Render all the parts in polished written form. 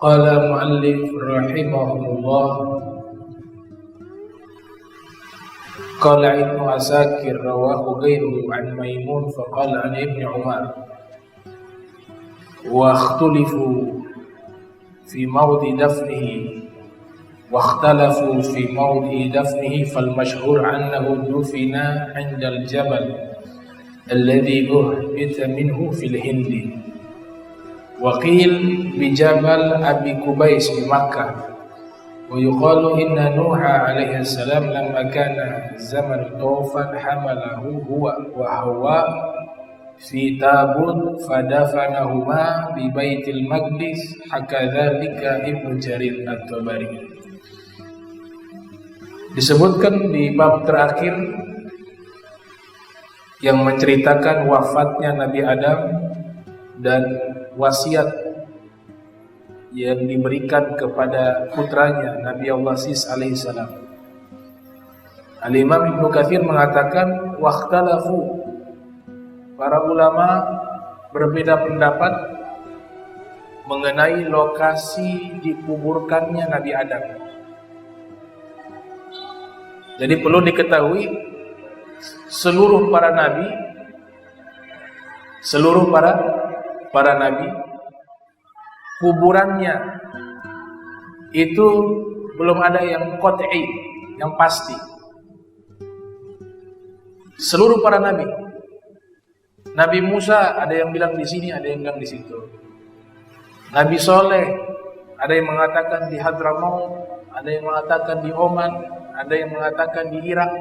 Qala muallif rahimahullah, qala Ibnu Asakir rawahu ghairuhu an Maimun faqala an Ibni Umar wa ikhtulifu fi mawdi dafnihi wa ikhtalafu fi mawdi dafnihi fal mashhur annahu dufina 'inda al-jabal alladhi uhbita minhu fil Hindi wa qil bi Jabal Abi Kubais di Makkah wa yuqalu inna Nuha alaihi salam lamma kana zaman tawfan hamalahu huwa wa Hawa fi tabut fadafanahuma bi Baitil Maqdis hakadzalika Ibnu Jarir At-Tabari. Disebutkan di bab terakhir yang menceritakan wafatnya Nabi Adam dan wasiat yang diberikan kepada putranya Nabi Allah Sis alaihi salam. Al-Imam Ibnu Katsir mengatakan waqtalafu, para ulama berbeda pendapat mengenai lokasi dikuburkannya Nabi Adam. Jadi perlu diketahui seluruh para nabi kuburannya itu belum ada yang qat'i, yang pasti. Seluruh para nabi. Nabi Musa ada yang bilang di sini, ada yang bilang di situ. Nabi Soleh ada yang mengatakan di Hadramaut, ada yang mengatakan di Oman, ada yang mengatakan di Irak.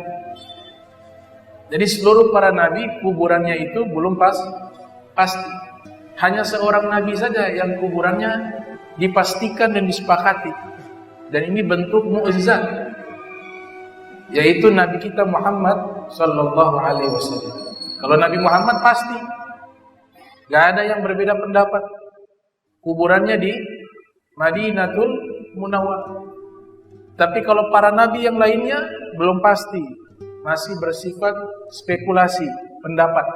Jadi seluruh para nabi kuburannya itu belum pasti. Hanya seorang nabi saja yang kuburannya dipastikan dan disepakati. Dan ini bentuk mukjizat, yaitu Nabi kita Muhammad sallallahu alaihi wasallam. Kalau Nabi Muhammad pasti, gak ada yang berbeda pendapat. Kuburannya di Madinatul Munawwarah. Tapi kalau para nabi yang lainnya belum pasti, masih bersifat spekulasi, pendapat.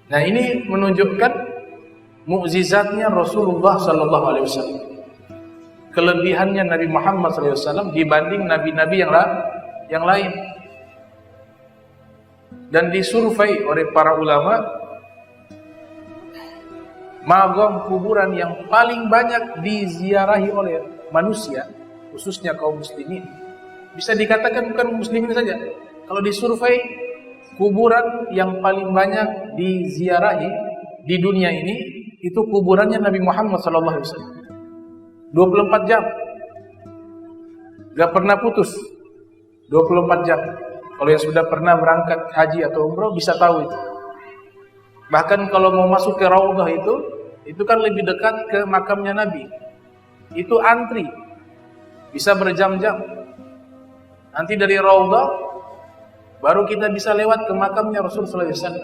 Nah, ini menunjukkan mukjizatnya Rasulullah sallallahu alaihi wasallam. Kelebihannya Nabi Muhammad sallallahu alaihi wasallam dibanding nabi-nabi yang lain. Dan disurvei oleh para ulama, magam kuburan yang paling banyak diziarahi oleh manusia, khususnya kaum muslimin. Bisa dikatakan bukan muslimin saja. Kalau disurvei, kuburan yang paling banyak diziarahi di dunia ini itu kuburannya Nabi Muhammad sallallahu alaihi wasallam. 24 jam. Gak pernah putus. 24 jam. Kalau yang sudah pernah berangkat haji atau umroh bisa tahu itu. Bahkan kalau mau masuk ke Raudhah itu kan lebih dekat ke makamnya Nabi. Itu antri. Bisa berjam-jam. Nanti dari Raudhah baru kita bisa lewat ke makamnya Rasulullah SAW.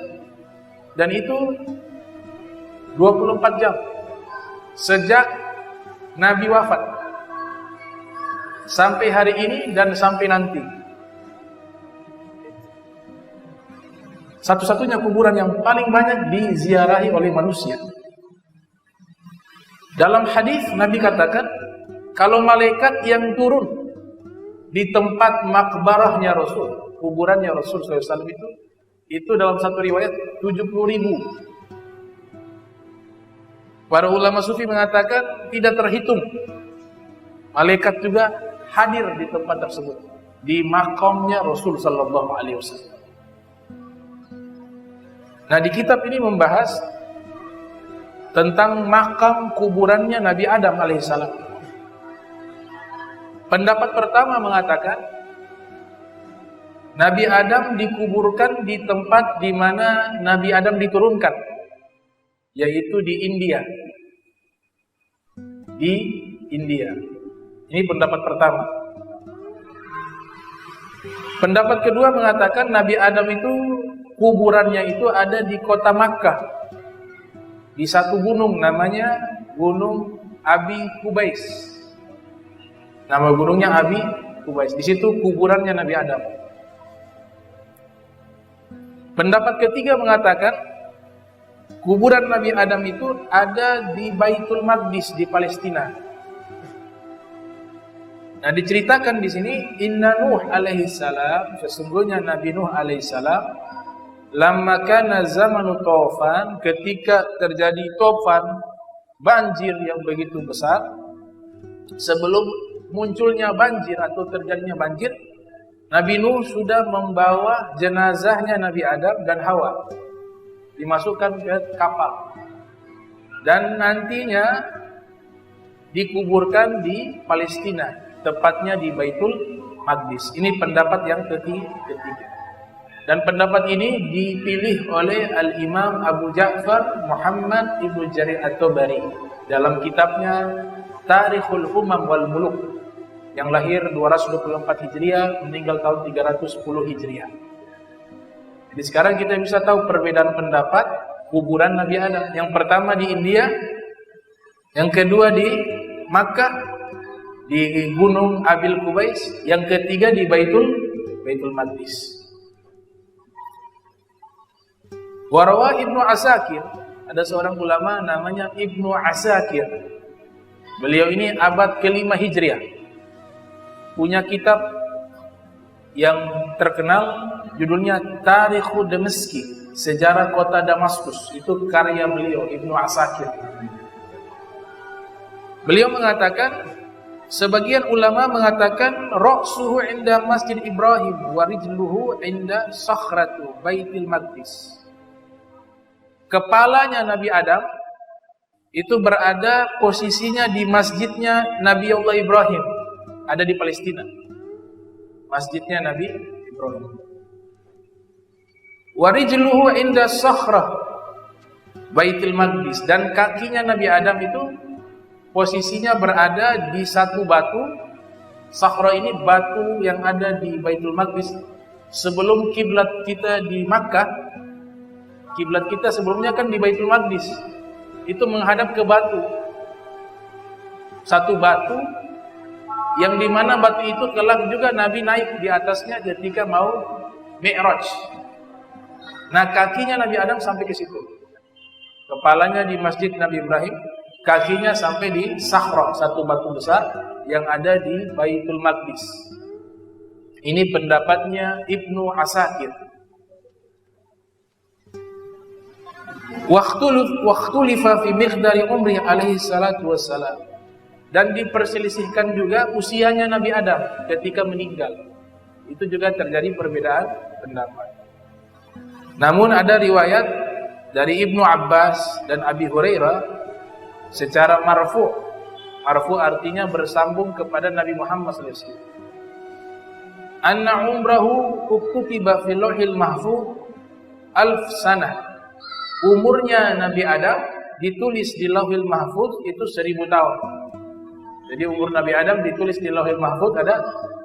Dan itu 24 jam. Sejak Nabi wafat sampai hari ini dan sampai nanti. Satu-satunya kuburan yang paling banyak diziarahi oleh manusia. Dalam hadis Nabi katakan, kalau malaikat yang turun di tempat makbarahnya Rasul, kuburannya Rasul SAW itu dalam satu riwayat 70.000. Para ulama sufi mengatakan tidak terhitung. Malaikat juga hadir di tempat tersebut, di makamnya Rasul sallallahu alaihi wasallam. Nah, di kitab ini membahas tentang makam kuburannya Nabi Adam alaihissalam. Pendapat pertama mengatakan Nabi Adam dikuburkan di tempat di mana Nabi Adam diturunkan, yaitu di India. Di India. Ini pendapat pertama. Pendapat kedua mengatakan Nabi Adam itu kuburannya itu ada di kota Makkah, di satu gunung namanya Gunung Abi Kubais. Nama gunungnya Abi Kubais. Di situ kuburannya Nabi Adam. Pendapat ketiga mengatakan kuburan Nabi Adam itu ada di Baitul Maqdis di Palestina. Nah, diceritakan di sini inna Nuh alaihi salam, sesungguhnya Nabi Nuh alaihi salam, lamma kana zamanu tufan, ketika terjadi tufan, banjir yang begitu besar, sebelum munculnya banjir atau terjadinya banjir, Nabi Nuh sudah membawa jenazahnya Nabi Adam dan Hawa dimasukkan ke kapal dan nantinya dikuburkan di Palestina, tepatnya di Baitul Maqdis. Ini pendapat yang ketiga. Dan pendapat ini dipilih oleh Al-Imam Abu Ja'far Muhammad Ibnu Jarir At-Tabari dalam kitabnya Tarikhul Umam wal Muluk, yang lahir 224 Hijriah, meninggal tahun 310 Hijriah. Jadi sekarang kita bisa tahu perbedaan pendapat kuburan Nabi Adam. Yang pertama di India, yang kedua di Makkah, di Gunung Abil Qubais, yang ketiga di Baitul Maqdis. Warawa Ibnu Asakir, ada seorang ulama namanya Ibnu Asakir. Beliau ini abad ke-5 Hijriah. Punya kitab yang terkenal judulnya Tarikhu Dameski, Sejarah Kota Damaskus. Itu karya beliau, Ibnu Asakir. Beliau mengatakan, sebagian ulama mengatakan ra'suhu inda Masjid Ibrahim wa rijluhu inda sakhratu Baitul Maqdis. Kepalanya Nabi Adam itu berada posisinya di masjidnya Nabi Allah Ibrahim, ada di Palestina. Masjidnya Nabi Ibrahim. Wa rijluhu inda sakhrah Baitul Maqdis, dan kakinya Nabi Adam itu posisinya berada di satu batu. Sakhra ini batu yang ada di Baitul Maqdis. Sebelum kiblat kita di Makkah, kiblat kita sebelumnya kan di Baitul Maqdis. Itu menghadap ke batu. Satu batu yang dimana batu itu kelak juga Nabi naik di atasnya ketika mau Mi'raj. Nah, kakinya Nabi Adam sampai ke situ. Kepalanya di Masjid Nabi Ibrahim, kakinya sampai di Sakhra, satu batu besar yang ada di Baitul Maqdis. Ini pendapatnya Ibnu Asakir. Waqtulifa fi miqdari umri alaihi salatu wassalam, dan diperselisihkan juga usianya Nabi Adam ketika meninggal. Itu juga terjadi perbedaan pendapat. Namun ada riwayat dari Ibnu Abbas dan Abi Hurairah secara marfu. Marfu artinya bersambung kepada Nabi Muhammad SAW. Anna umrahu kutiba fil lauhil mahfuz 1000 sanah. Umurnya Nabi Adam ditulis di Lauhil Mahfuz itu 1000 tahun. Jadi umur Nabi Adam ditulis di Lauhil Mahfuz ada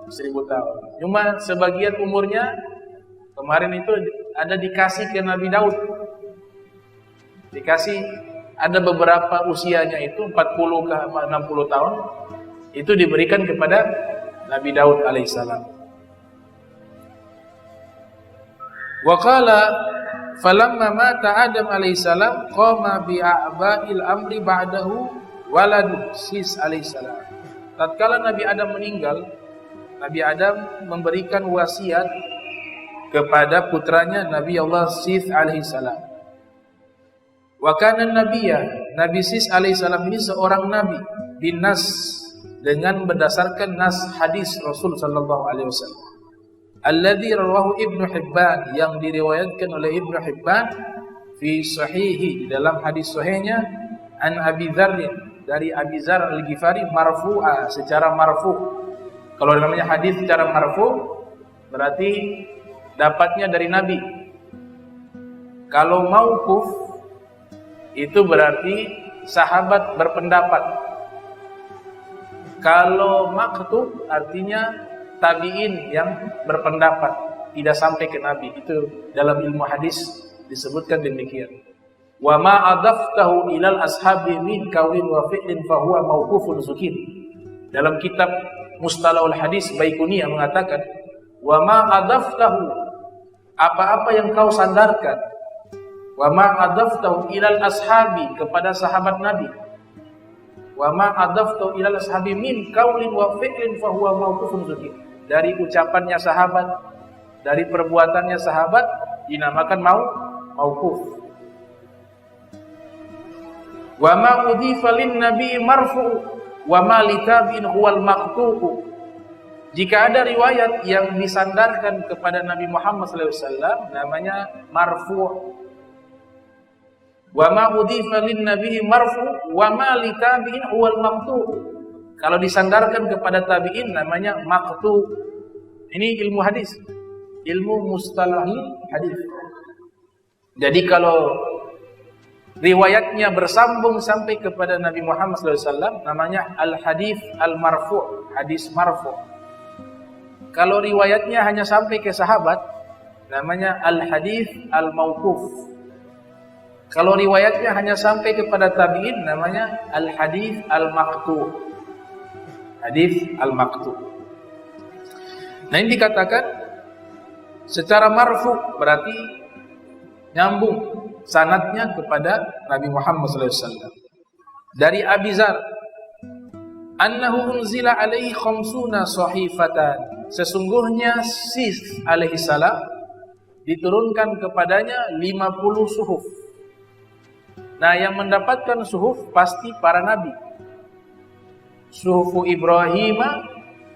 1000 tahun. Cuma sebagian umurnya kemarin itu ada dikasih ke Nabi Daud. Dikasih, ada beberapa usianya itu 40 ke 60 tahun. Itu diberikan kepada Nabi Daud alaihissalam. Wa qala falamma mata Adam alaihissalam qama bi'a'ba'il amri ba'dahu waladu Sis alaihissalam. Tatkala Nabi Adam meninggal, Nabi Adam memberikan wasiat kepada putranya Nabi Allah Sis alaihissalam. Wa kana nabiyya, Nabi Sis alaihissalam ini seorang nabi bin nas, dengan berdasarkan nas hadis Rasul sallallahu alaihi wasallam. Alladzi rawahu Ibnu Hibban, yang diriwayatkan oleh Ibnu Hibban fi sahihi, di dalam hadis sahihnya, an Abi Dzar, dari Abi Dzar Al-Ghifari marfu'a, secara marfu. Kalau namanya hadis secara marfu berarti dapatnya dari Nabi. Kalau mauquf itu berarti sahabat berpendapat. Kalau maktub artinya tabi'in yang berpendapat, tidak sampai ke Nabi. Itu dalam ilmu hadis disebutkan demikian. Wa ma adaftahu ilal ashabi min qaulin wa fi'lin fa huwa mauqufun zukin. Dalam kitab Mustalahul Hadis Baiquniyah mengatakan, wa ma adaftahu, apa-apa yang kau sandarkan Wa ma adaftahu ilal ashabi, kepada sahabat Nabi. Wa ma adaftahu ilal ashabi min qaulin wa fi'lin fa huwa mauqufun dzikr. Dari ucapannya sahabat, dari perbuatannya sahabat dinamakan mauquf. Wa ma udhifa lin nabi marfu' wa ma litabi'in huwal maqtu'u. Jika ada riwayat yang disandarkan kepada Nabi Muhammad SAW namanya marfu'. Wa ma udhifa lin nabi marfu' wa ma litabi'in huwal maqtu'. Kalau disandarkan kepada tabi'in namanya maqtu'. Ini ilmu hadis, ilmu mustalahil hadis. Jadi kalau riwayatnya bersambung sampai kepada Nabi Muhammad SAW namanya al-hadis al-marfu', hadis marfu'. Kalau riwayatnya hanya sampai ke sahabat namanya al-hadis al-mauquf. Kalau riwayatnya hanya sampai kepada tabi'in namanya al-hadis al-maqtu'. Hadis al-maqtu'. Nah, ini dikatakan secara marfu' berarti nyambung sanadnya kepada Nabi Muhammad SAW. Dari Abi Dzar, annahu unzila alaihi khamsuna sahifatan. Sesungguhnya Sis alaihi salam diturunkan kepadanya 50 suhuf. Nah, yang mendapatkan suhuf pasti para nabi. Suhufu Ibrahim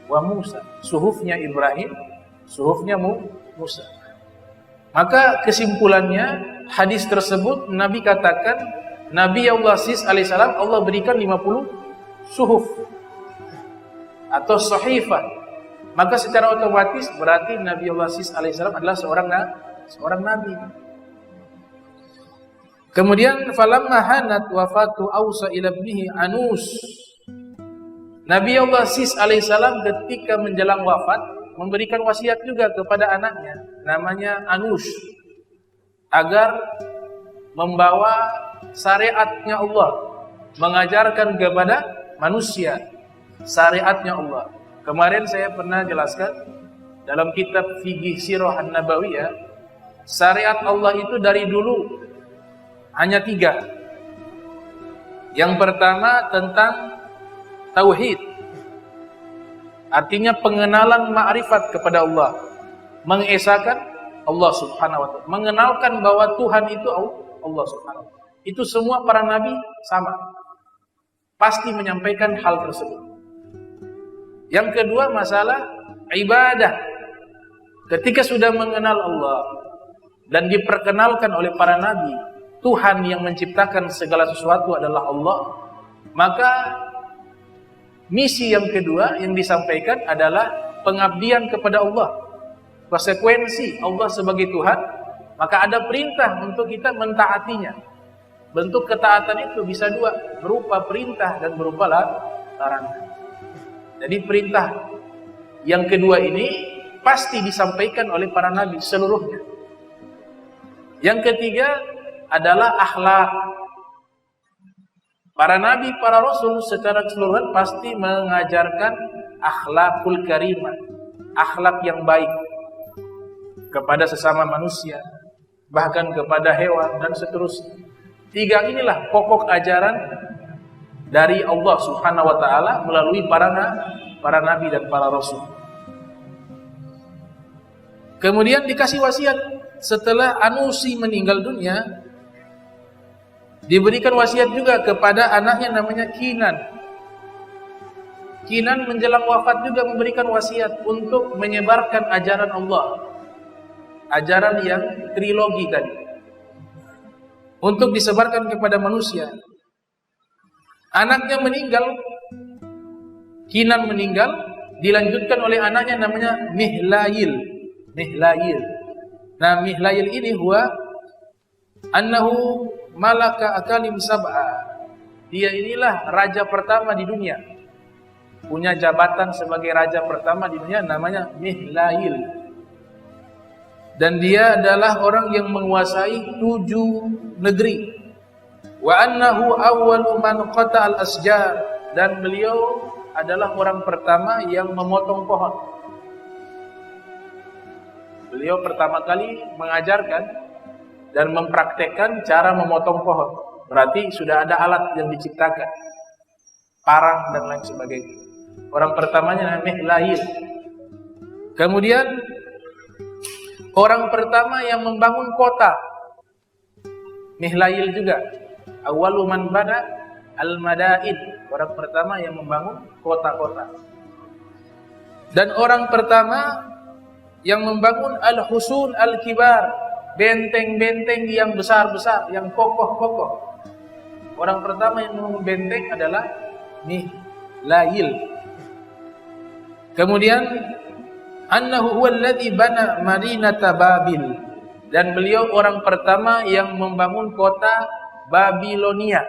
wa Musa. Suhufnya Ibrahim, suhufnya Musa. Maka kesimpulannya hadis tersebut Nabi katakan Nabi Allah Sis alaihissalam Allah berikan 50 suhuf atau sahifah. Maka secara otomatis berarti Nabi Allah Sis alaihissalam adalah seorang nabi. Kemudian falamma hanat wafatu Ausa ila ibnihi Anus. Nabi Allah Sis alaihissalam ketika menjelang wafat memberikan wasiat juga kepada anaknya namanya Anus agar membawa syariatnya Allah, mengajarkan kepada manusia syariatnya Allah. Kemarin saya pernah jelaskan dalam kitab Fiqh Sirah An-Nabawiyah, syariat Allah itu dari dulu hanya 3. Yang pertama tentang tauhid, artinya pengenalan ma'rifat kepada Allah, mengesahkan Allah Subhanahu wa ta'ala, mengenalkan bahwa Tuhan itu Allah Subhanahu wa ta'ala. Itu semua para nabi sama, pasti menyampaikan hal tersebut. Yang kedua masalah ibadah. Ketika sudah mengenal Allah dan diperkenalkan oleh para nabi, Tuhan yang menciptakan segala sesuatu adalah Allah, maka misi yang kedua yang disampaikan adalah pengabdian kepada Allah. Konsekuensi Allah sebagai Tuhan, maka ada perintah untuk kita mentaatinya. Bentuk ketaatan itu bisa 2, berupa perintah dan berupa larangan. Jadi perintah yang kedua ini pasti disampaikan oleh para nabi seluruhnya. Yang ketiga adalah akhlak. Para nabi, para rasul secara keseluruhan pasti mengajarkan akhlakul karimah, akhlak yang baik kepada sesama manusia, bahkan kepada hewan dan seterusnya. 3 inilah pokok ajaran dari Allah Subhanahu wa ta'ala melalui para nabi dan para rasul. Kemudian dikasih wasiat setelah Anusi meninggal dunia, diberikan wasiat juga kepada anaknya namanya Kinan. Kinan menjelang wafat juga memberikan wasiat untuk menyebarkan ajaran Allah, ajaran yang trilogi tadi, untuk disebarkan kepada manusia. Anaknya meninggal, Kinan meninggal, dilanjutkan oleh anaknya namanya Mihlail. Nah, Mihlail ini huwa annahu malaka akalim sab'a. Dia inilah raja pertama di dunia, punya jabatan sebagai raja pertama di dunia, namanya Mihlail. Dan dia adalah orang yang menguasai 7 negeri. Wa annahu awwalu man qata'al asjar, dan beliau adalah orang pertama yang memotong pohon. Beliau pertama kali mengajarkan dan mempraktekkan cara memotong pohon. Berarti sudah ada alat yang diciptakan, parang dan lain sebagainya. Orang pertamanya namanya Mihlail. Kemudian orang pertama yang membangun kota, Mihlail juga. Awwalu man bana al-madain. Orang pertama yang membangun kota-kota. Dan orang pertama yang membangun al-husun al-kibar, benteng-benteng yang besar-besar, yang kokoh-kokoh. Orang pertama yang membangun benteng adalah Mihlail. Kemudian annahu huwa alladhi bana madinata Babil, dan beliau orang pertama yang membangun kota Babilonia.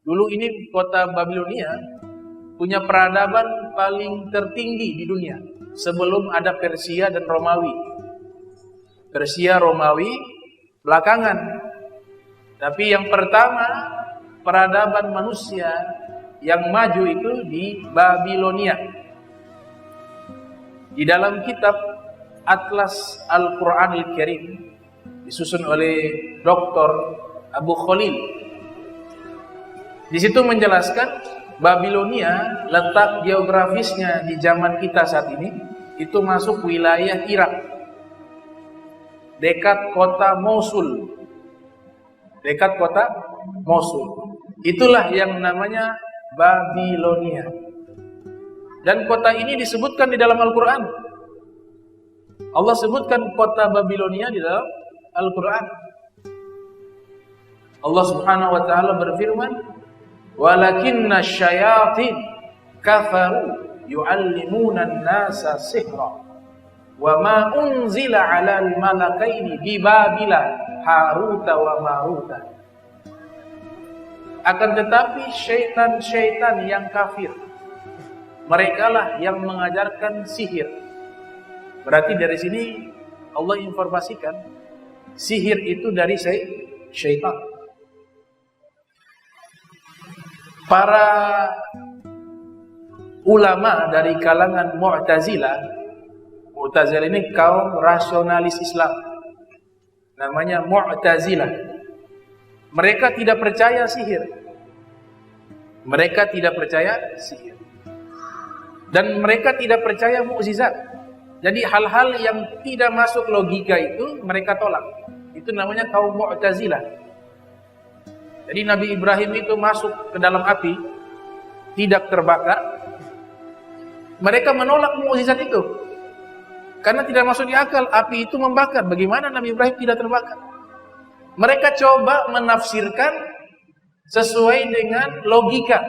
Dulu ini kota Babilonia punya peradaban paling tertinggi di dunia sebelum ada Persia dan Romawi. Persia, Romawi belakangan. Tapi yang pertama peradaban manusia yang maju itu di Babilonia. Di dalam kitab Atlas Al-Quranil Karim disusun oleh Dr. Abu Khalil, di situ menjelaskan Babilonia letak geografisnya di zaman kita saat ini itu masuk wilayah Irak, dekat kota Mosul. Dekat kota Mosul. Itulah yang namanya Babilonia. Dan kota ini disebutkan di dalam Al-Quran. Allah sebutkan kota Babilonia di dalam Al-Quran. Allah Subhanahu wa taala berfirman, "Walakinna syayatin kafaru yu'allimuna an-nasa sihra wa ma unzila 'alal malakaini bi Babila Haruta wa Maruta." Akan tetapi syaitan-syaitan yang kafir, merekalah yang mengajarkan sihir. Berarti dari sini Allah informasikan sihir itu dari syaitan. Para ulama dari kalangan Mu'tazilah ini kaum rasionalis Islam, namanya Mu'tazilah. Mereka tidak percaya sihir. Mereka tidak percaya sihir. Dan mereka tidak percaya mukjizat. Jadi hal-hal yang tidak masuk logika itu mereka tolak. Itu namanya kaum Mu'tazilah. Jadi Nabi Ibrahim itu masuk ke dalam api, tidak terbakar. Mereka menolak mukjizat itu. Karena tidak masuk di akal, api itu membakar. Bagaimana Nabi Ibrahim tidak terbakar? Mereka coba menafsirkan sesuai dengan logika.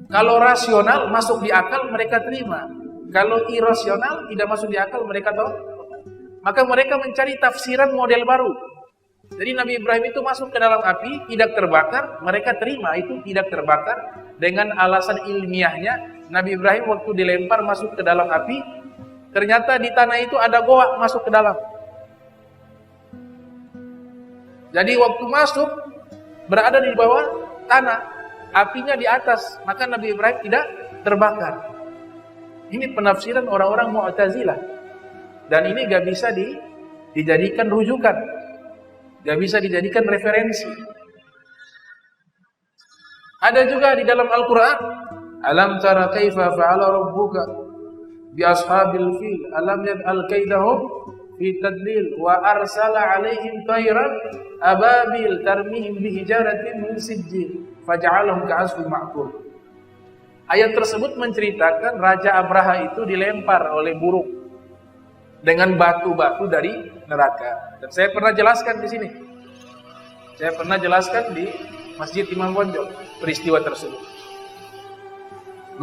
Kalau rasional masuk di akal mereka terima. Kalau irasional tidak masuk di akal mereka tolak. Maka mereka mencari tafsiran model baru. Jadi Nabi Ibrahim itu masuk ke dalam api, tidak terbakar, mereka terima itu tidak terbakar dengan alasan ilmiahnya. Nabi Ibrahim waktu dilempar masuk ke dalam api, ternyata di tanah itu ada goa masuk ke dalam. Jadi waktu masuk berada di bawah tanah, apinya di atas, maka Nabi Ibrahim tidak terbakar. Ini penafsiran orang-orang Mu'tazilah. Dan ini gak bisa dijadikan rujukan, gak bisa dijadikan referensi. Ada juga di dalam Al-Quran, alam tara kaifa fa'ala rabbuka bi ashabil fil alam yaj'al kaidahum fi tadlil wa arsala alaihim tayran ababil tarmihim bi hijaratin min sijjil faj'alahum ka'asfin ma'kul. Ayat tersebut menceritakan Raja Abraha itu dilempar oleh burung dengan batu-batu dari neraka. Dan saya pernah jelaskan di sini. Saya pernah jelaskan di Masjid Imam Bonjol peristiwa tersebut.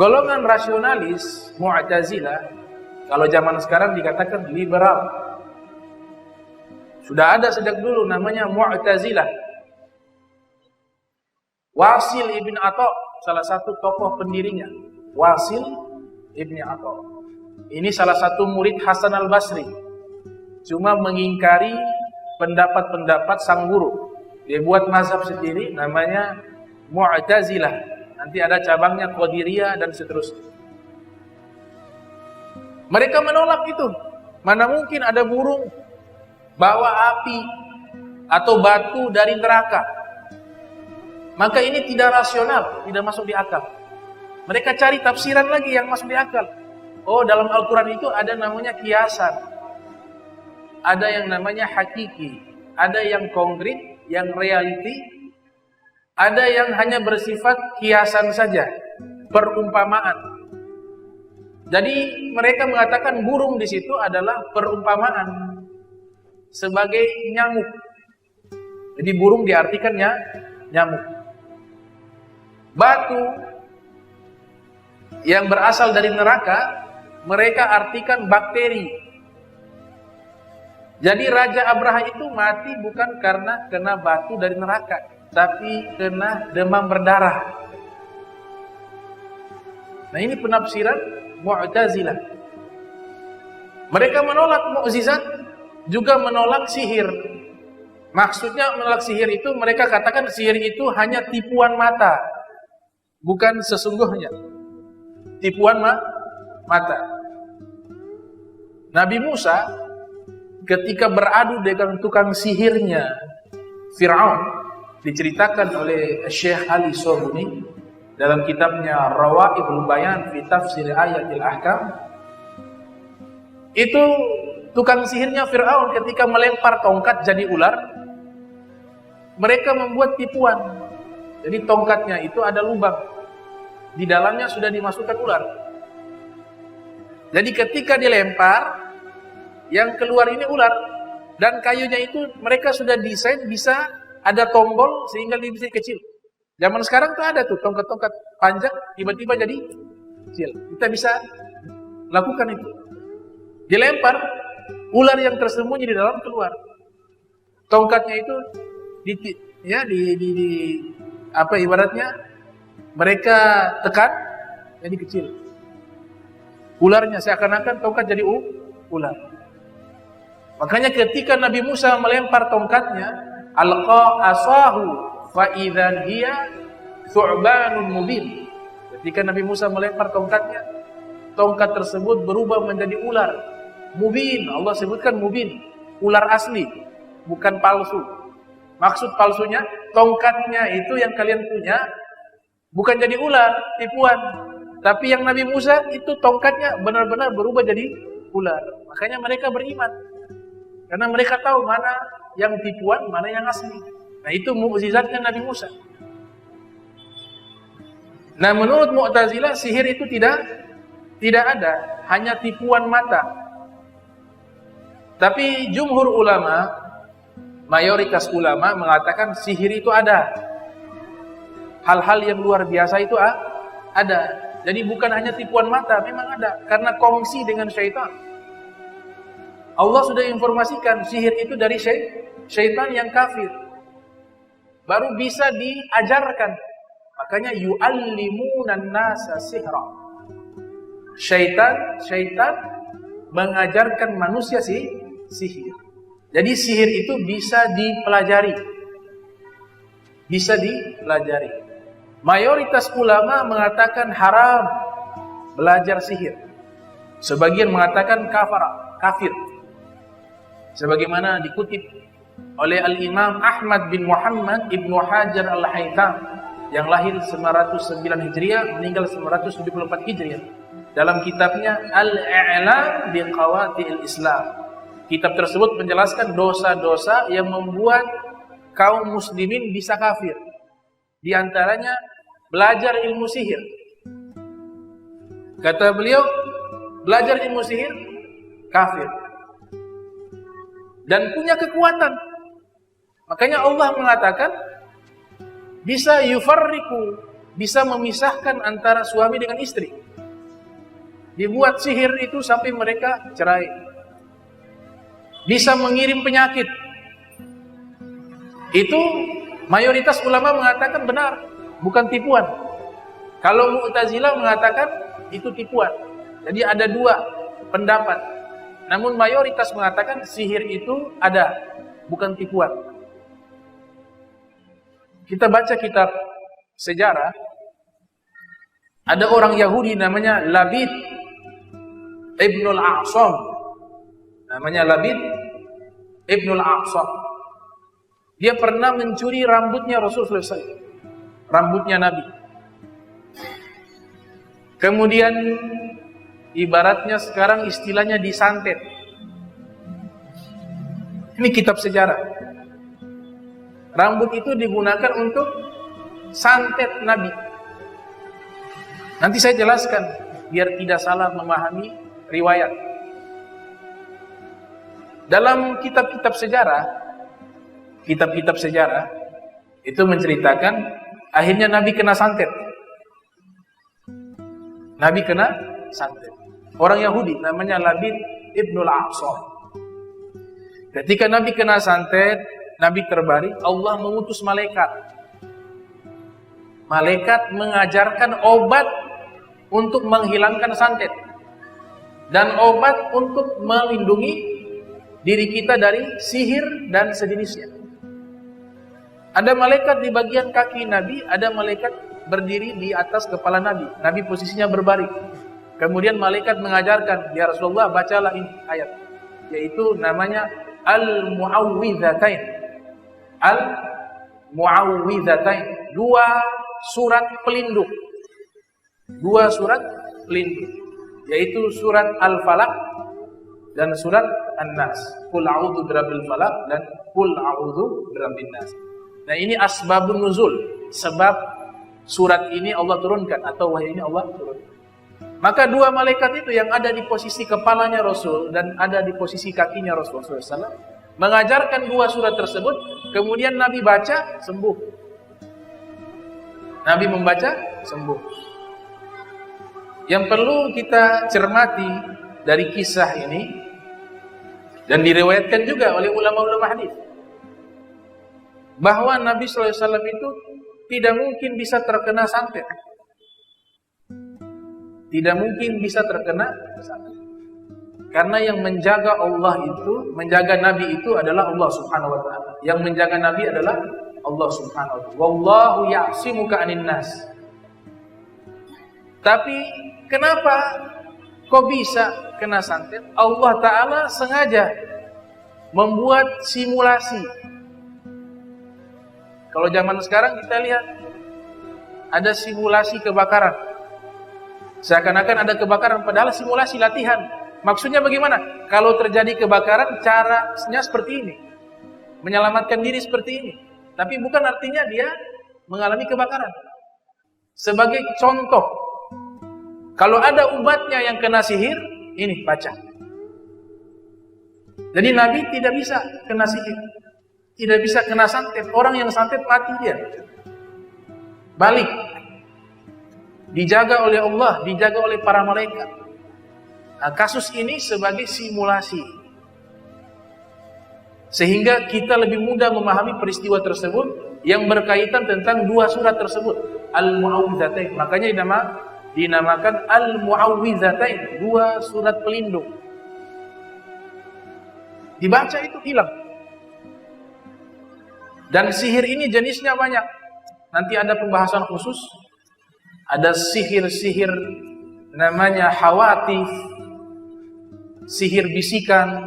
Golongan rasionalis Mu'tazilah, kalau zaman sekarang dikatakan liberal. Sudah ada sejak dulu namanya Mu'tazilah. Wasil ibn Atha, salah satu tokoh pendirinya. Wasil ibn Atha. Ini salah satu murid Hasan al-Basri. Cuma mengingkari pendapat-pendapat sang guru. Dia buat mazhab sendiri namanya Mu'tazilah. Nanti ada cabangnya Qadiriyah dan seterusnya. Mereka menolak itu. Mana mungkin ada burung bawa api atau batu dari neraka. Maka ini tidak rasional, tidak masuk di akal. Mereka cari tafsiran lagi yang masuk di akal. Oh, dalam Al-Quran itu ada namanya kiasan, ada yang namanya hakiki, ada yang konkret, yang reality, ada yang hanya bersifat kiasan saja, perumpamaan. Jadi mereka mengatakan burung di situ adalah perumpamaan sebagai nyamuk. Jadi burung diartikan nyamuk. Batu yang berasal dari neraka mereka artikan bakteri. Jadi Raja Abraha itu mati bukan karena kena batu dari neraka, tapi kena demam berdarah. Nah, ini penafsiran Mu'tazilah. Mereka menolak mukjizat, juga menolak sihir. Maksudnya menolak sihir itu mereka katakan sihir itu hanya tipuan mata, bukan sesungguhnya. Tipuan mata. Nabi Musa ketika beradu dengan tukang sihirnya Fir'aun, diceritakan oleh Syekh Ali Sobuni dalam kitabnya Rawa'ibul Bayan fi Tafsir Ayatil Ahkam. Itu tukang sihirnya Fir'aun ketika melempar tongkat jadi ular, mereka membuat tipuan. Jadi tongkatnya itu ada lubang, di dalamnya sudah dimasukkan ular. Jadi ketika dilempar, yang keluar ini ular. Dan kayunya itu mereka sudah desain bisa ada tombol sehingga dia bisa kecil. Zaman sekarang tuh ada tuh tongkat-tongkat panjang tiba-tiba jadi kecil. Kita bisa lakukan itu. Dilempar, ular yang tersembunyi di dalam keluar. Tongkatnya itu apa ibaratnya mereka tekan jadi kecil. Ularnya seakan-akan tongkat jadi ular. Makanya ketika Nabi Musa melempar tongkatnya, alqa asahu fa idzan hiya thu'banun mubin. Ketika Nabi Musa melempar tongkatnya, tongkat tersebut berubah menjadi ular mubin. Allah sebutkan mubin, ular asli, bukan palsu. Maksud palsunya, tongkatnya itu yang kalian punya bukan jadi ular, tipuan. Tapi yang Nabi Musa itu tongkatnya benar-benar berubah jadi ular. Makanya mereka beriman. Karena mereka tahu mana yang tipuan, mana yang asli. Nah, itu mukjizatnya Nabi Musa. Nah, menurut Mu'tazilah sihir itu tidak ada, hanya tipuan mata. Tapi jumhur ulama, mayoritas ulama mengatakan sihir itu ada. Hal-hal yang luar biasa itu ada. Jadi bukan hanya tipuan mata, memang ada karena kongsi dengan syaitan. Allah sudah informasikan sihir itu dari syaitan yang kafir. Baru bisa diajarkan. Makanya yu'allimunan nasa sihra. Syaitan mengajarkan manusia sihir. Jadi sihir itu bisa dipelajari. Bisa dipelajari. Mayoritas ulama mengatakan haram belajar sihir. Sebagian mengatakan kafir. Sebagaimana dikutip oleh Al-Imam Ahmad bin Muhammad Ibnu Hajar Al-Haytham yang lahir 909 Hijriah, meninggal 974 Hijriah. Dalam kitabnya Al-I'lam bi Qawatil Islam. Kitab tersebut menjelaskan dosa-dosa yang membuat kaum muslimin bisa kafir. Di antaranya belajar ilmu sihir. Kata beliau, belajar ilmu sihir kafir. Dan punya kekuatan. Makanya Allah mengatakan bisa yufarriku, bisa memisahkan antara suami dengan istri. Dibuat sihir itu sampai mereka cerai. Bisa mengirim penyakit. Itu mayoritas ulama mengatakan benar, bukan tipuan. Kalau Mu'tazilah mengatakan itu tipuan. Jadi ada dua pendapat. Namun mayoritas mengatakan sihir itu ada, bukan tipuan. Kita baca kitab sejarah, ada orang Yahudi namanya Labid Ibnul A'sam. Namanya Labid Ibnul A'sam. Dia pernah mencuri rambutnya Rasulullah SAW, rambutnya Nabi. Kemudian ibaratnya sekarang istilahnya disantet. Ini kitab sejarah. Rambut itu digunakan untuk santet Nabi. Nanti saya jelaskan biar tidak salah memahami riwayat. Dalam kitab-kitab sejarah itu menceritakan akhirnya Nabi kena santet. Nabi kena santet. Orang Yahudi namanya Labid ibnul A'sar. Ketika Nabi kena santet, Nabi terbaring, Allah mengutus malaikat. Malaikat mengajarkan obat untuk menghilangkan santet dan obat untuk melindungi diri kita dari sihir dan sejenisnya. Ada malaikat di bagian kaki Nabi, ada malaikat berdiri di atas kepala Nabi. Nabi posisinya berbaring. Kemudian malaikat mengajarkan, ya Rasulullah, bacalah ini ayat, yaitu namanya Al-Mu'awwidzatain. Al-Mu'awwidzatain, dua surat pelindung. Dua surat pelindung, yaitu surat Al-Falaq dan surat An-Nas. Qul a'udzu birabbil falaq dan Qul a'udzu birabbin nas. Nah, ini asbabun nuzul, sebab surat ini Allah turunkan atau wahyu ini Allah turunkan. Maka dua malaikat itu yang ada di posisi kepalanya Rasul dan ada di posisi kakinya Rasulullah SAW mengajarkan dua surat tersebut. Kemudian Nabi baca, sembuh. Nabi membaca, sembuh. Yang perlu kita cermati dari kisah ini, dan diriwayatkan juga oleh ulama-ulama hadis, bahwa Nabi SAW itu tidak mungkin bisa terkena santet. Tidak mungkin bisa terkena santet. Karena yang menjaga Allah itu, menjaga Nabi itu adalah Allah Subhanahu wa taala. Yang menjaga Nabi adalah Allah Subhanahu wa taala. Wallahu ya'simuka 'anin nas. Tapi kenapa kok bisa kena santet? Allah taala sengaja membuat simulasi. Kalau zaman sekarang kita lihat ada simulasi kebakaran. Seakan-akan ada kebakaran, padahal simulasi latihan. Maksudnya bagaimana? Kalau terjadi kebakaran, caranya seperti ini. Menyelamatkan diri seperti ini. Tapi bukan artinya dia mengalami kebakaran. Sebagai contoh, kalau ada umatnya yang kena sihir, ini baca. Jadi Nabi tidak bisa kena sihir. Tidak bisa kena santet. Orang yang santet mati dia. Balik. Dijaga oleh Allah, dijaga oleh para malaikat. Nah, kasus ini sebagai simulasi. Sehingga kita lebih mudah memahami peristiwa tersebut yang berkaitan tentang dua surat tersebut. Al-Mu'awwidzatain. Makanya dinamakan Al-Mu'awwidzatain, dua surat pelindung. Dibaca itu hilang. Dan sihir ini jenisnya banyak. Nanti ada pembahasan khusus. Ada sihir-sihir namanya hawatif, sihir bisikan,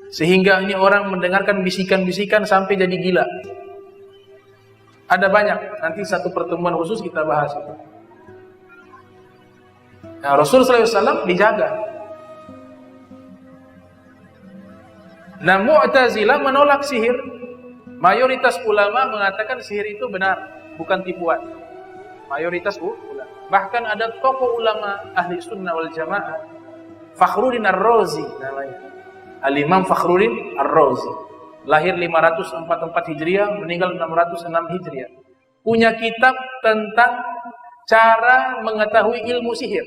sehingga ini orang mendengarkan bisikan-bisikan sampai jadi gila. Ada banyak, nanti satu pertemuan khusus kita bahas itu. Nah, Rasulullah SAW dijaga. Nah, Mu'tazilah menolak sihir. Mayoritas ulama mengatakan sihir itu benar, bukan tipuan. Mayoritas ulama. Bahkan ada tokoh ulama ahli sunnah wal jamaah, Fakhruddin Ar-Razi namanya. Al-Imam Fakhruddin Ar-Razi. Lahir 544 Hijriah, meninggal 606 Hijriah. Punya kitab tentang cara mengetahui ilmu sihir.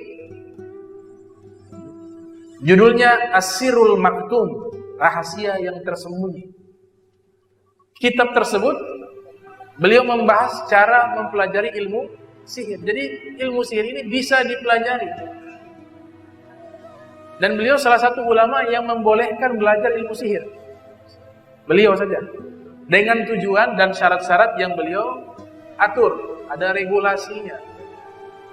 Judulnya As-Sirrul Maktum, rahasia yang tersembunyi. Kitab tersebut beliau membahas cara mempelajari ilmu sihir. Jadi ilmu sihir ini bisa dipelajari. Dan beliau salah satu ulama yang membolehkan belajar ilmu sihir. Beliau saja. Dengan tujuan dan syarat-syarat yang beliau atur. Ada regulasinya.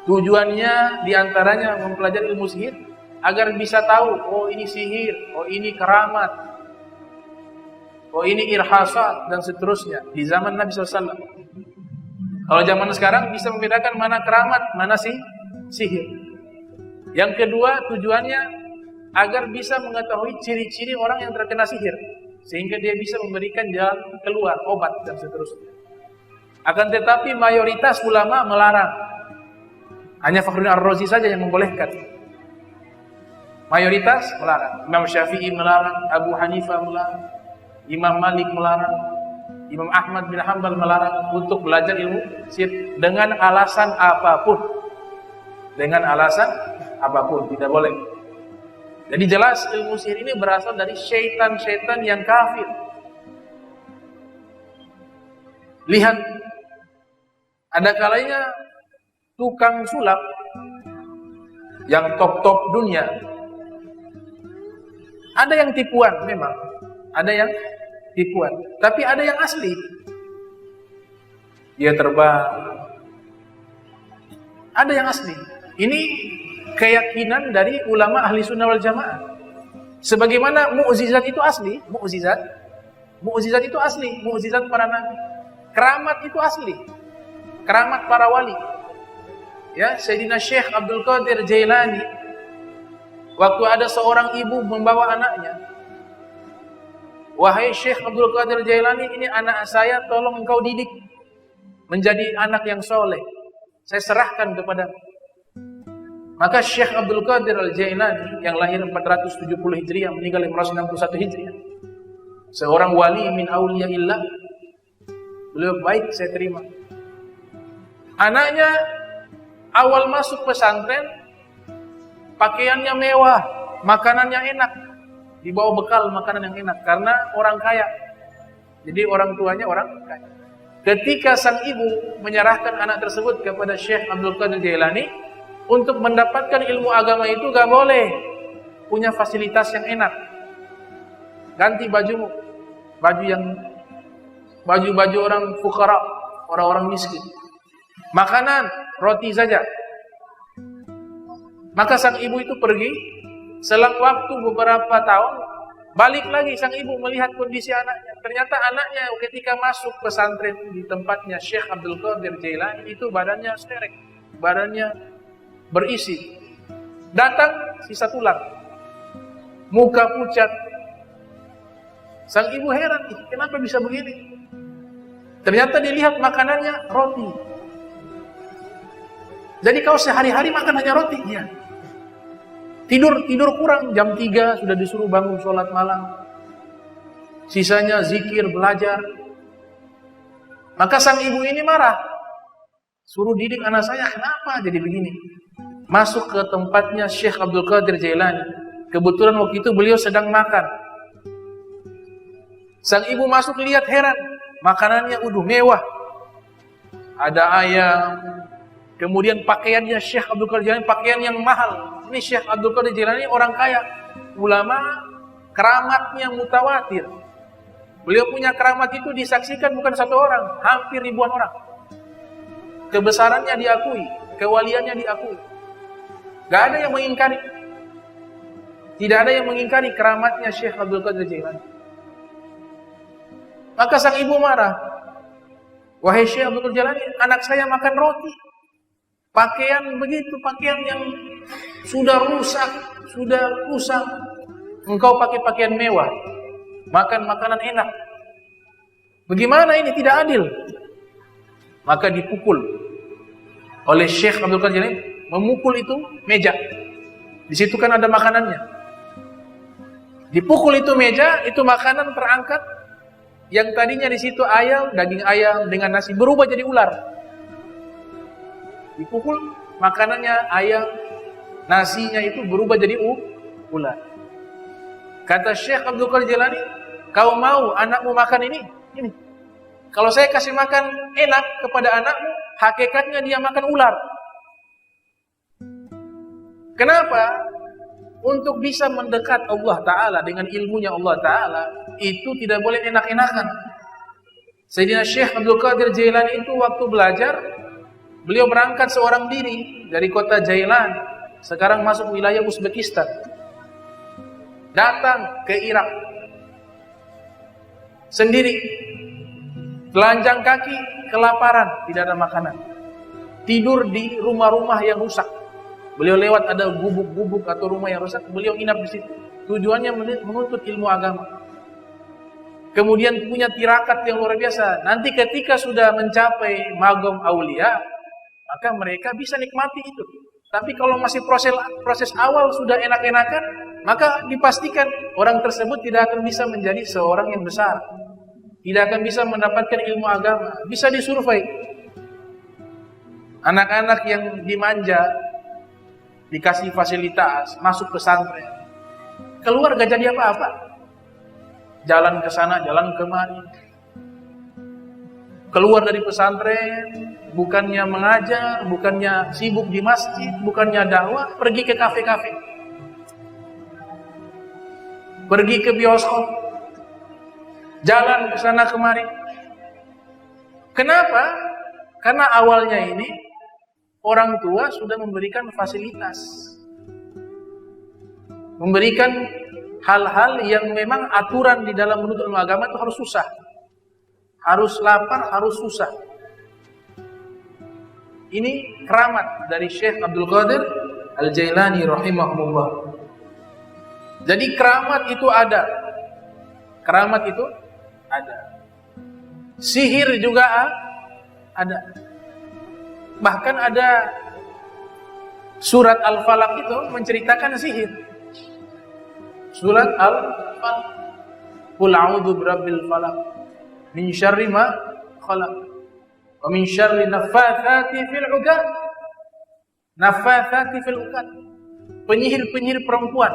Tujuannya diantaranya mempelajari ilmu sihir agar bisa tahu, oh ini sihir, oh ini keramat. oh ini irhasat dan seterusnya di zaman Nabi SAW. Kalau zaman sekarang bisa membedakan mana keramat, mana sihir. Yang kedua tujuannya agar bisa mengetahui ciri-ciri orang yang terkena sihir, sehingga dia bisa memberikan jalan keluar, obat dan seterusnya. Akan tetapi mayoritas ulama melarang. Hanya Fakhruddin Ar-Razi saja yang membolehkan. Mayoritas melarang. Imam Syafi'i melarang, Abu Hanifah melarang, Imam Malik melarang, Imam Ahmad bin Hanbal melarang untuk belajar ilmu sihir dengan alasan apapun. Dengan alasan apapun, tidak boleh. Jadi jelas ilmu sihir ini berasal dari syaitan-syaitan yang kafir. Lihat, ada kalanya tukang sulap yang top-top dunia. Ada yang tipuan memang, ada yang tipuan, tapi ada yang asli. Dia terbang. Ada yang asli. Ini keyakinan dari ulama ahli sunnah wal jamaah. Sebagaimana mukjizat itu asli, mukjizat itu asli, mukjizat para nabi. Keramat itu asli, keramat para wali. Ya, Sayyidina Syekh Abdul Qadir Jailani, waktu ada seorang ibu membawa anaknya, wahai Syekh Abdul Qadir Jailani, ini anak saya, tolong engkau didik menjadi anak yang soleh. Saya serahkan kepadamu. Maka Syekh Abdul Qadir Al-Jailani yang lahir 470 Hijriah, meninggal 561 Hijriah, seorang wali min auliyaillah, beliau baik, saya terima. Anaknya awal masuk pesantren, pakaiannya mewah, makanannya enak, dibawa bekal makanan yang enak karena orang kaya. Jadi orang tuanya orang kaya. Ketika sang ibu menyerahkan anak tersebut kepada Syekh Abdul Qadir Jailani untuk mendapatkan ilmu agama itu, gak boleh punya fasilitas yang enak. Ganti bajumu, baju orang fuqara, orang-orang miskin. Makanan, roti saja. Maka sang ibu itu pergi, selang waktu beberapa tahun, balik lagi sang ibu melihat kondisi anaknya. Ternyata anaknya ketika masuk pesantren di tempatnya Syekh Abdul Qadir Jailani itu badannya sterek, badannya berisi. Datang sisa tulang, muka pucat. Sang ibu heran, kenapa bisa begini? Ternyata dilihat makanannya roti. Jadi kau sehari-hari makan hanya roti? Iya. Tidur kurang, jam 3 sudah disuruh bangun sholat malam. Sisanya zikir, belajar. Maka sang ibu ini marah. Suruh didik anak saya, kenapa jadi begini? Masuk ke tempatnya Syekh Abdul Qadir Jailani. Kebetulan waktu itu beliau sedang makan. Sang ibu masuk lihat heran. Makanannya mewah. Ada ayam. Kemudian pakaiannya Syekh Abdul Qadir Jailani, pakaian yang mahal. Ini Syekh Abdul Qadir Jailani orang kaya. Ulama, keramatnya mutawatir. Beliau punya keramat itu disaksikan bukan satu orang, hampir ribuan orang. Kebesarannya diakui, kewaliannya diakui. Gak ada yang mengingkari. Tidak ada yang mengingkari keramatnya Syekh Abdul Qadir Jailani. Maka sang ibu marah. Wahai Syekh Abdul Qadir Jailani, anak saya makan roti. Pakaian begitu, pakaian yang sudah rusak, sudah usang. Engkau pakai pakaian mewah, makan makanan enak. Bagaimana ini? Tidak adil. Maka dipukul oleh Syekh Abdul Qadir Jailani, memukul itu meja. Di situ kan ada makanannya. Dipukul itu meja, itu makanan terangkat. Yang tadinya di situ ayam, daging ayam dengan nasi berubah jadi ular. Dipukul makanannya ayam, nasinya itu berubah jadi ular. Kata Syekh Abdul Qadir Jailani, kau mau anakmu makan ini? Ini. Kalau saya kasih makan enak kepada anakmu, hakikatnya dia makan ular. Kenapa? Untuk bisa mendekat Allah Ta'ala dengan ilmunya Allah Ta'ala, itu tidak boleh enak-enakan. Sayyidina Syekh Abdul Qadir Jailani itu waktu belajar, beliau berangkat seorang diri dari kota Jailan, sekarang masuk wilayah Uzbekistan, datang ke Irak. sendiri. Telanjang kaki, kelaparan, tidak ada makanan. Tidur di rumah-rumah yang rusak. Beliau lewat ada gubuk-gubuk atau rumah yang rusak, beliau nginap di situ. Tujuannya menuntut ilmu agama. Kemudian punya tirakat yang luar biasa. Nanti ketika sudah mencapai magom aulia, maka mereka bisa nikmati itu. Tapi kalau masih proses awal sudah enak-enakan, maka dipastikan orang tersebut tidak akan bisa menjadi seorang yang besar. Tidak akan bisa mendapatkan ilmu agama. Bisa disurvei. Anak-anak yang dimanja, dikasih fasilitas, masuk pesantren. Keluar gak jadi apa-apa. Jalan ke sana, jalan kemari. Keluar dari pesantren, bukannya mengajar, bukannya sibuk di masjid, bukannya dakwah, pergi ke kafe-kafe. Pergi ke bioskop. Jalan ke sana kemari. Kenapa? Karena awalnya ini orang tua sudah memberikan fasilitas. Memberikan hal-hal yang memang aturan di dalam menuntut ilmu agama itu harus susah. Harus lapar, harus susah. Ini keramat dari Syekh Abdul Qadir Al-Jailani rahimahullah. Jadi keramat itu ada. Keramat itu ada. Sihir juga ada. Bahkan ada surat Al-Falaq itu menceritakan sihir. Surat Al-Falaq. Qul a'udzu birabbil falaq min syarri ma khalaq wa min syarri naffatsati fil 'uqad. Naffatsati fil 'uqad. Penyihir-penyihir perempuan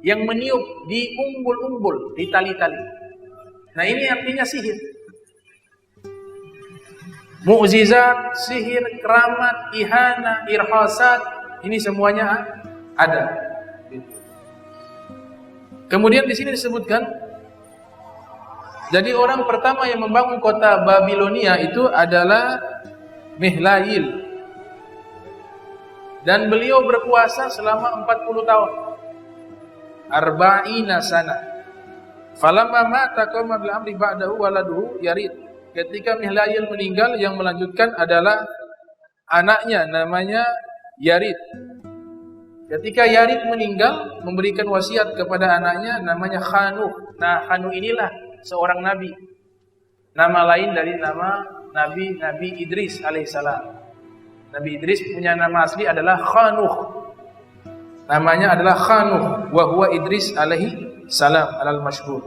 yang meniup di umbul-umbul, di tali-tali. Nah, ini artinya sihir. Mukjizat, sihir, keramat, ihana, irhasat, ini semuanya ada. Kemudian di sini disebutkan, jadi orang pertama yang membangun kota Babilonia itu adalah Mihlail. Dan beliau berpuasa selama 40 tahun. Arba'ina sana. Falamma mata qama bil amri ba'dahu waladuhu Yarid. Ketika Mihlail meninggal, yang melanjutkan adalah anaknya namanya Yarid. Ketika Yarid meninggal, memberikan wasiat kepada anaknya namanya Khanuh. Nah, Khanuh inilah seorang nabi. Nama lain dari nama Nabi Idris alaihissalam. Nabi Idris punya nama asli adalah Khanuh. Namanya adalah Khanuh wa huwa Idris alaihi salam alal masyhur.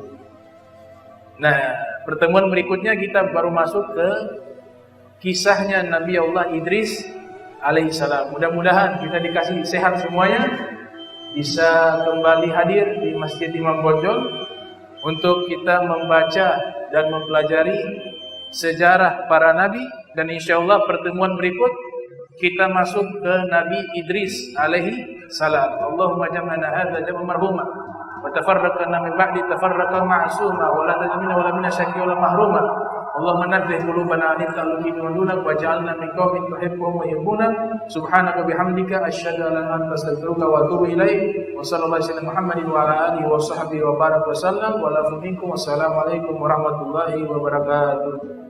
Nah, pertemuan berikutnya kita baru masuk ke kisahnya Nabi Allah Idris alaihissalam. Mudah-mudahan kita dikasih sehat semuanya, bisa kembali hadir di Masjid Imam Bonjol untuk kita membaca dan mempelajari sejarah para nabi, dan insyaallah pertemuan berikut kita masuk ke Nabi Idris alaihi salam. Allahumma jam'ana hadza jam'an marhuma wa tafarraqna min ba'di tafarraqan ma'suma wa la tajmina wa la minna syaqiyya wa la mahruma. Allahumma nazzih qulubana an ta'alluqi wa dunak waj'alna min qaumin tuhibbuhum wa yuhibbuna. Subhanaka bihamdika asyhadu an la ilaha illa anta astaghfiruka wa atubu ilaik. Wa sallallahu alaihi wasallam Muhammadin wa ala alihi wa sahbihi wa baraka wa sallam wa la minkum. Wassalamu alaikum warahmatullahi wabarakatuh.